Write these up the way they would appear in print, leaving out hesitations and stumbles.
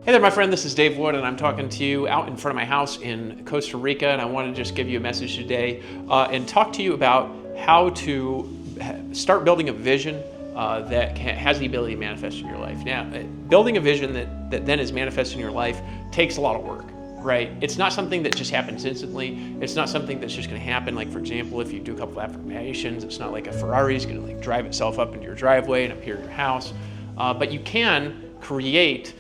Hey there, my friend, this is Dave Wood, and I'm talking to you out in front of my house in Costa Rica, and I want to just give you a message today and talk to you about how to start building a vision that has the ability to manifest in your life. Now, building a vision that then is manifesting in your life takes a lot of work, right? It's not something that just happens instantly. It's not something that's just going to happen. Like, for example, if you do a couple of affirmations, it's not like a Ferrari is going to like drive itself up into your driveway and appear in your house. But you can create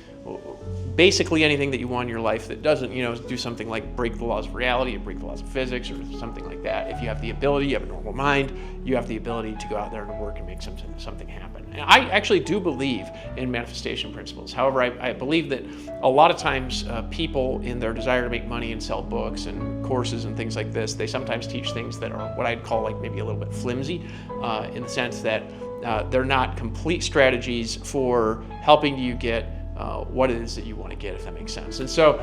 basically anything that you want in your life that doesn't, do something like break the laws of reality or break the laws of physics or something like that. If you have the ability, you have a normal mind, you have the ability to go out there and work and make something happen. And I actually do believe in manifestation principles. However, I believe that a lot of times people in their desire to make money and sell books and courses and things like this, they sometimes teach things that are what I'd call like maybe a little bit flimsy in the sense that they're not complete strategies for helping you get what it is that you want to get, if that makes sense. And so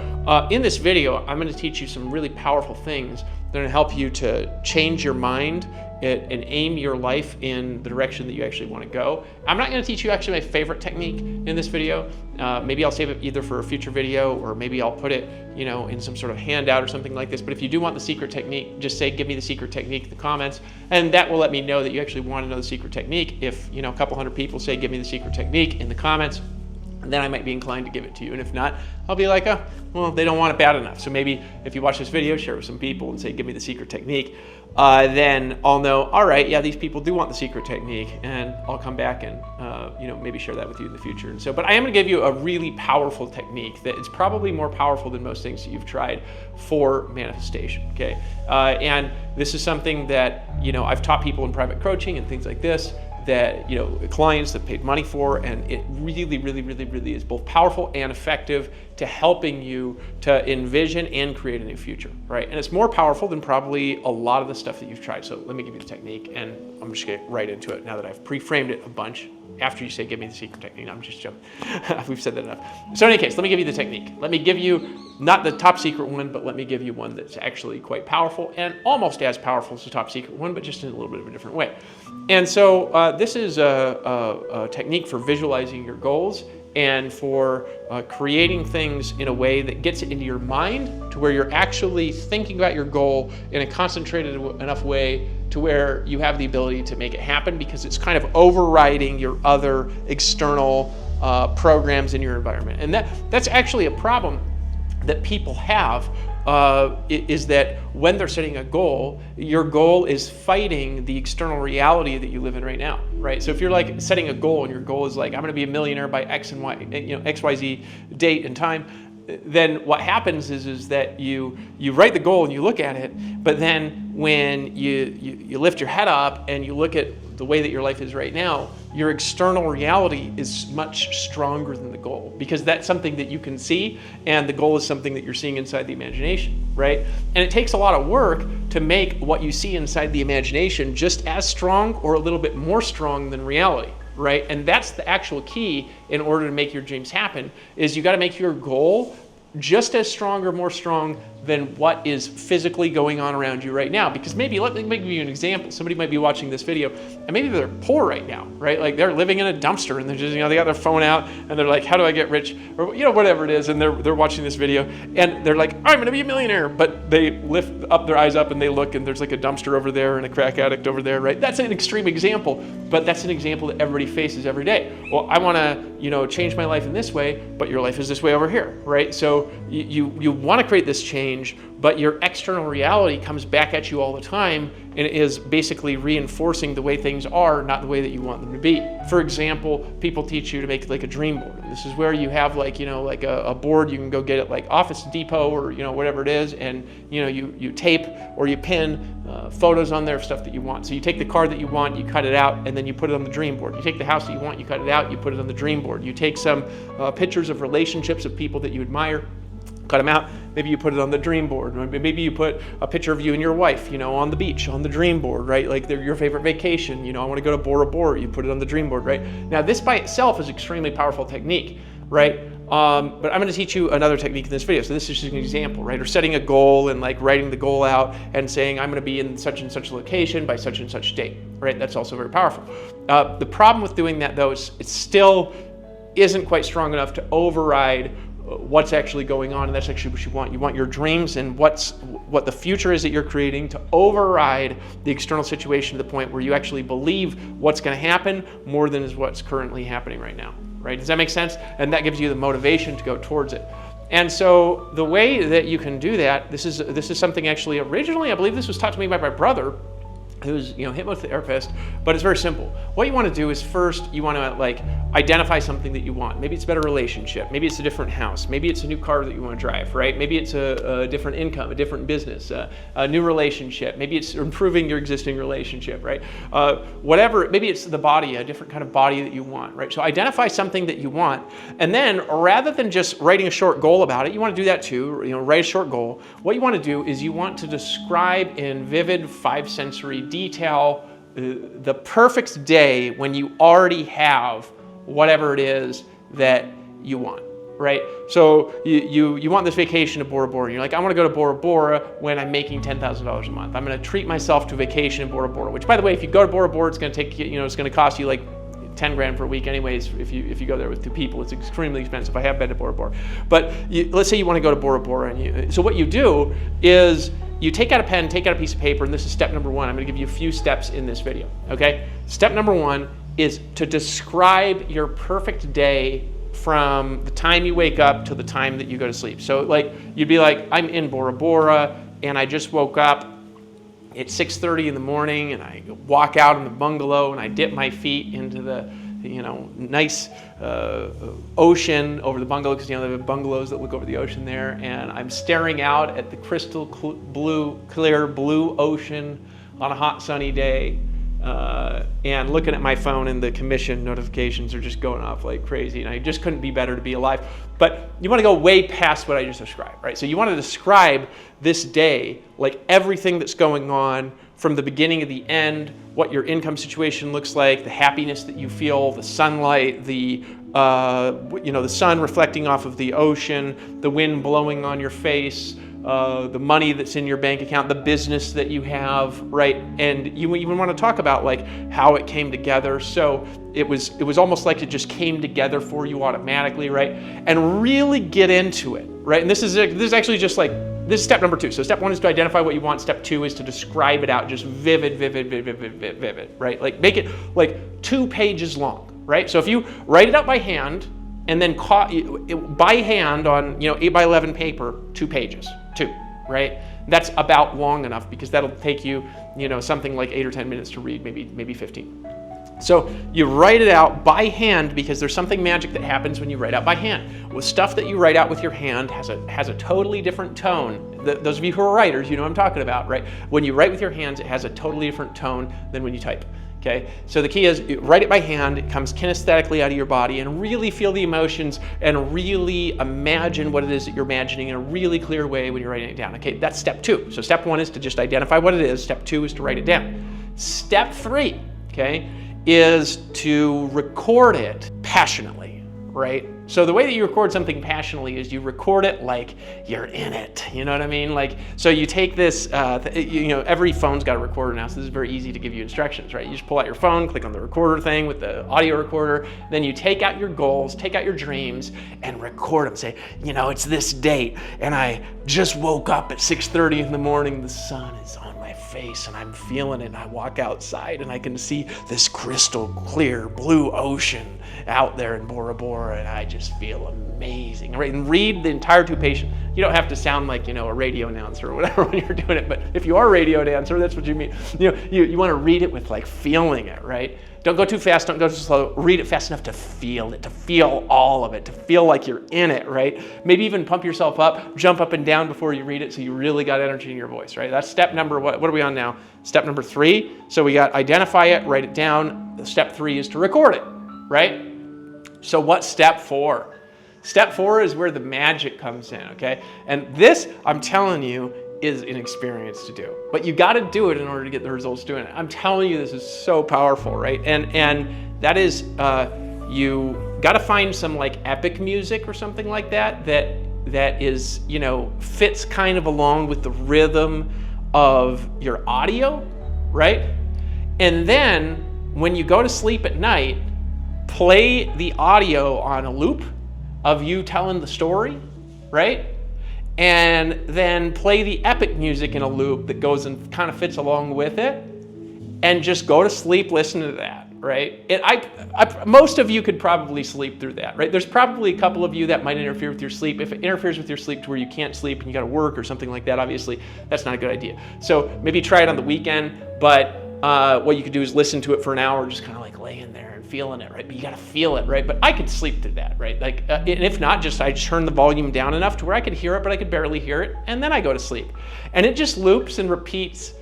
in this video, I'm going to teach you some really powerful things that are going to help you to change your mind and aim your life in the direction that you actually want to go. I'm not going to teach you actually my favorite technique in this video. Maybe I'll save it either for a future video, or maybe I'll put it in some sort of handout or something like this. But if you do want the secret technique, just say, give me the secret technique in the comments, and that will let me know that you actually want to know the secret technique. If a couple hundred people say, give me the secret technique in the comments, then I might be inclined to give it to you. And if not, I'll be like, oh, well, they don't want it bad enough. So maybe if you watch this video, share it with some people and say, give me the secret technique, then I'll know, all right, yeah, these people do want the secret technique, and I'll come back and maybe share that with you in the future. And so, but I am gonna give you a really powerful technique that is probably more powerful than most things that you've tried for manifestation, okay? And this is something that, I've taught people in private coaching and things like this, that clients that paid money for, and it really is both powerful and effective to helping you to envision and create a new future, right? And it's more powerful than probably a lot of the stuff that you've tried. So let me give you the technique, and I'm just gonna get right into it now that I've pre-framed it a bunch. After you say, give me the secret technique, I'm just joking. We've said that enough. So in any case, let me give you the technique. Let me give you not the top secret one, but let me give you one that's actually quite powerful and almost as powerful as the top secret one, but just in a little bit of a different way. And so this is a technique for visualizing your goals and for creating things in a way that gets it into your mind to where you're actually thinking about your goal in a concentrated enough way to where you have the ability to make it happen, because it's kind of overriding your other external programs in your environment. And that's actually a problem that people have, is that when they're setting a goal, your goal is fighting the external reality that you live in right now, right? So if you're like setting a goal and your goal is like, I'm gonna be a millionaire by X and Y, XYZ date and time, then what happens is that you write the goal and you look at it, but then when you lift your head up and you look at the way that your life is right now, your external reality is much stronger than the goal, because that's something that you can see, and the goal is something that you're seeing inside the imagination, right? And it takes a lot of work to make what you see inside the imagination just as strong or a little bit more strong than reality, right? And that's the actual key in order to make your dreams happen, is you got to make your goal just as strong or more strong than what is physically going on around you right now. Because maybe, let me give you an example. Somebody might be watching this video and maybe they're poor right now, right? Like they're living in a dumpster and they're just, they got their phone out and they're like, how do I get rich? Or, whatever it is. And they're watching this video and they're like, I'm gonna be a millionaire. But they lift up their eyes up and they look and there's like a dumpster over there and a crack addict over there, right? That's an extreme example, but that's an example that everybody faces every day. Well, I wanna, change my life in this way, but your life is this way over here, right? So you wanna create this change, but your external reality comes back at you all the time and is basically reinforcing the way things are, not the way that you want them to be. For example, people teach you to make like a dream board. This is where you have like a board you can go get at like Office Depot or whatever it is, and you tape or you pin photos on there of stuff that you want. So you take the car that you want, you cut it out, and then you put it on the dream board. You take the house that you want, you cut it out, you put it on the dream board. You take some pictures of relationships of people that you admire, cut them out, maybe you put it on the dream board. Maybe you put a picture of you and your wife, on the beach, on the dream board, right? Like they're your favorite vacation, I want to go to Bora Bora, you put it on the dream board, right? Now this by itself is extremely powerful technique, right? But I'm going to teach you another technique in this video. So this is just an example, right? Or setting a goal and like writing the goal out and saying, I'm going to be in such and such location by such and such date, right? That's also very powerful. The problem with doing that though is it still isn't quite strong enough to override what's actually going on, and that's actually what you want. You want your dreams and what the future is that you're creating to override the external situation to the point where you actually believe what's going to happen more than is what's currently happening right now, right? Does that make sense? And that gives you the motivation to go towards it. And so the way that you can do that, this is something actually originally, I believe this was taught to me by my brother, who's hypnotherapist, but it's very simple. What you want to do is first you want to like identify something that you want. Maybe it's a better relationship, maybe it's a different house, maybe it's a new car that you want to drive, right? Maybe it's a different income, a different business, a new relationship, maybe it's improving your existing relationship, right? Whatever, maybe it's the body, a different kind of body that you want, right? So identify something that you want, and then rather than just writing a short goal about it, you want to do that too, write a short goal. What you want to do is you want to describe in vivid 5-sensory detail the perfect day when you already have whatever it is that you want, right? So you want this vacation to Bora Bora, and you're like, I want to go to Bora Bora when I'm making $10,000 a month. I'm going to treat myself to a vacation in Bora Bora, which by the way, if you go to Bora Bora, it's going to take, it's going to cost you like 10 grand per week anyways. If you go there with 2 people, it's extremely expensive. I have been to Bora Bora, but let's say you want to go to Bora Bora, and so what you do is you take out a pen, take out a piece of paper, and this is step number 1. I'm going to give you a few steps in this video, okay? Step number 1 is to describe your perfect day from the time you wake up to the time that you go to sleep. So like, you'd be like, I'm in Bora Bora, and I just woke up at 6:30 in the morning, and I walk out in the bungalow, and I dip my feet into the nice ocean over the bungalow, because they have bungalows that look over the ocean there, and I'm staring out at the crystal clear blue ocean on a hot sunny day, and looking at my phone, and the commission notifications are just going off like crazy, and I just couldn't be better to be alive. But you want to go way past what I just described, right? So you want to describe this day, like everything that's going on from the beginning to the end, what your income situation looks like, the happiness that you feel, the sunlight, the sun reflecting off of the ocean, the wind blowing on your face, the money that's in your bank account, the business that you have, right? And you even want to talk about like how it came together. So it was almost like it just came together for you automatically, right? And really get into it, right? And this is actually just like, this is step number 2. So step 1 is to identify what you want. Step 2 is to describe it out, just vivid, right? Like make it like 2 pages long, right? So if you write it out by hand and then by hand on 8x11 paper, 2 pages, 2, right? That's about long enough, because that'll take you something like 8 or 10 minutes to read, maybe 15. So you write it out by hand, because there's something magic that happens when you write out by hand. With stuff that you write out with your hand has a totally different tone. Those of you who are writers, you know what I'm talking about, right? When you write with your hands, it has a totally different tone than when you type. Okay, so the key is write it by hand. It comes kinesthetically out of your body, and really feel the emotions and really imagine what it is that you're imagining in a really clear way when you're writing it down. Okay, that's step 2. So step 1 is to just identify what it is. Step 2 is to write it down. Step 3, okay, is to record it passionately, right? So the way that you record something passionately is you record it like you're in it. You know what I mean? Like, so you take this, every phone's got a recorder now, so this is very easy to give you instructions, right? You just pull out your phone, click on the recorder thing with the audio recorder, then you take out your goals, take out your dreams, and record them. Say, it's this date, and I just woke up at 6:30 in the morning, the sun is on my face, and I'm feeling it, and I walk outside, and I can see this crystal clear blue ocean out there in Bora Bora, and I just feel amazing, right? And read the entire 2 pages. You don't have to sound like, a radio announcer or whatever when you're doing it, but if you are a radio announcer, that's what you mean. You want to read it with like feeling it, right? Don't go too fast, don't go too slow. Read it fast enough to feel it, to feel all of it, to feel like you're in it, right? Maybe even pump yourself up, jump up and down before you read it, so you really got energy in your voice, right? That's step number, what are we on now? Step number 3. So we got identify it, write it down. Step 3 is to record it, right? So what's step 4? Step 4 is where the magic comes in, okay? And this, I'm telling you, is an experience to do. But you got to do it in order to get the results doing it. I'm telling you, this is so powerful, right? And that is, you got to find some like epic music or something like that is, fits kind of along with the rhythm of your audio, right? And then when you go to sleep at night, play the audio on a loop of you telling the story, right? And then play the epic music in a loop that goes and kind of fits along with it, and just go to sleep listening to that, right? Most of you could probably sleep through that, right? There's probably a couple of you that might interfere with your sleep. If it interferes with your sleep to where you can't sleep and you got to work or something like that, obviously that's not a good idea. So maybe try it on the weekend, but what you could do is listen to it for an hour, just kind of like laying there and feeling it, right? But you got to feel it, right? But I could sleep through that, right? Like, and if not, I turn the volume down enough to where I could hear it, but I could barely hear it, and then I go to sleep. And it just loops and repeats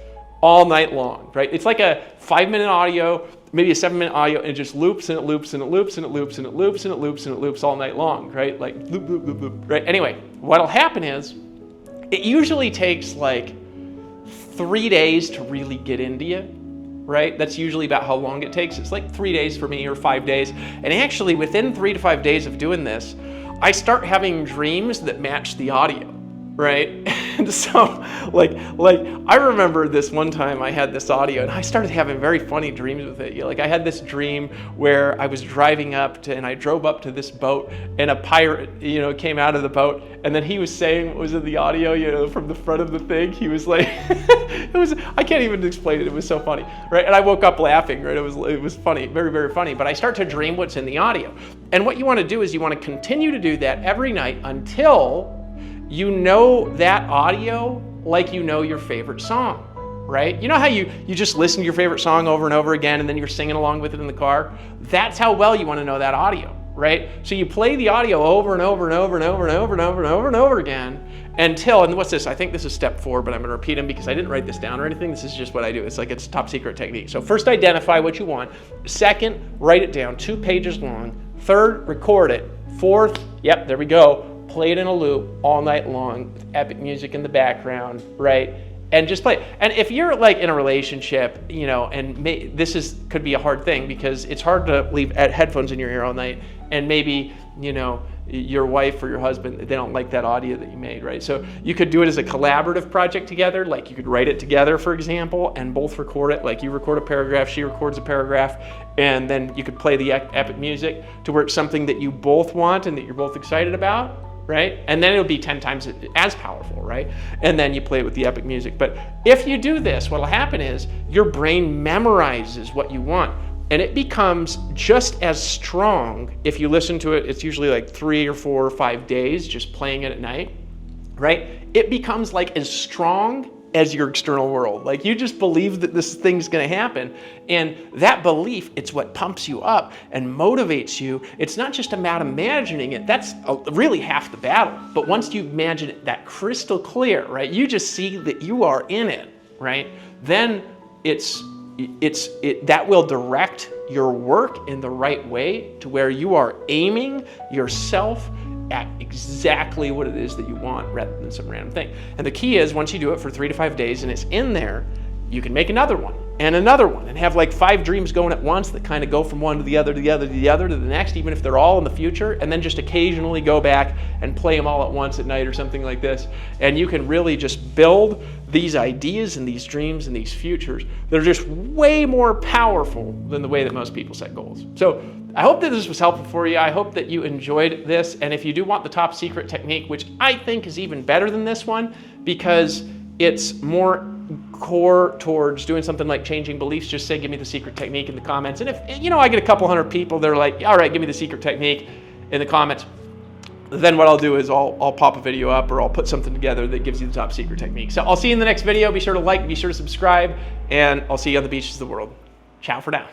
all night long, right? It's like a 5-minute audio, maybe a 7-minute audio, and it just loops and it loops and it loops and it loops and it loops and it loops and it loops all night long, right? Like loop, loop, loop, loop, right? Anyway, what'll happen is it usually takes like 3 days to really get into you, right? That's usually about how long it takes. It's like 3 days for me or 5 days. And actually within 3 to 5 days of doing this, I start having dreams that match the audio, right? And so like I remember this one time I had this audio and I started having very funny dreams with it. Like I had this dream where I was driving and I drove up to this boat, and a pirate, came out of the boat, and then he was saying what was in the audio, from the front of the thing. He was like, I can't even explain it. It was so funny, right? And I woke up laughing, right? It was funny, very, very funny. But I start to dream what's in the audio. And what you want to do is you want to continue to do that every night until you know that audio like you know your favorite song, right? You know how you just listen to your favorite song over and over again and then you're singing along with it in the car? That's how well you want to know that audio, right? So you play the audio over and over and over and over and over and over and over and over again until, and what's this? I think this is step 4, but I'm going to repeat them because I didn't write this down or anything. This is just what I do. It's a top secret technique. So first, identify what you want. Second, write it down, 2 pages long. Third, record it. Fourth, yep, there we go. Play it in a loop all night long with epic music in the background, right? And just play it. And if you're like in a relationship, and this could be a hard thing because it's hard to leave headphones in your ear all night, and maybe, your wife or your husband, they don't like that audio that you made, right? So you could do it as a collaborative project together. Like you could write it together, for example, and both record it. Like you record a paragraph, she records a paragraph, and then you could play the epic music to where it's something that you both want and that you're both excited about, right? And then it'll be 10 times as powerful, right? And then you play it with the epic music. But if you do this, what'll happen is your brain memorizes what you want, and it becomes just as strong. If you listen to it, it's usually like 3 or 4 or 5 days just playing it at night, right? It becomes like as strong as your external world. Like you just believe that this thing's going to happen, and that belief, it's what pumps you up and motivates you. It's not just about imagining it. That's really half the battle. But once you imagine it that crystal clear, right, you just see that you are in it, right? Then that will direct your work in the right way to where you are aiming yourself at exactly what it is that you want rather than some random thing. And the key is once you do it for 3 to 5 days and it's in there, you can make another one and have like 5 dreams going at once that kind of go from one to the other, to the other, to the other, to the next, even if they're all in the future, and then just occasionally go back and play them all at once at night or something like this. And you can really just build these ideas and these dreams and these futures that are just way more powerful than the way that most people set goals. So I hope that this was helpful for you. I hope that you enjoyed this. And if you do want the top secret technique, which I think is even better than this one because it's more core towards doing something like changing beliefs, just say, give me the secret technique in the comments. And if, I get a couple hundred people, they're like, all right, give me the secret technique in the comments. Then what I'll do is I'll pop a video up, or I'll put something together that gives you the top secret technique. So I'll see you in the next video. Be sure to like, be sure to subscribe, and I'll see you on the beaches of the world. Ciao for now.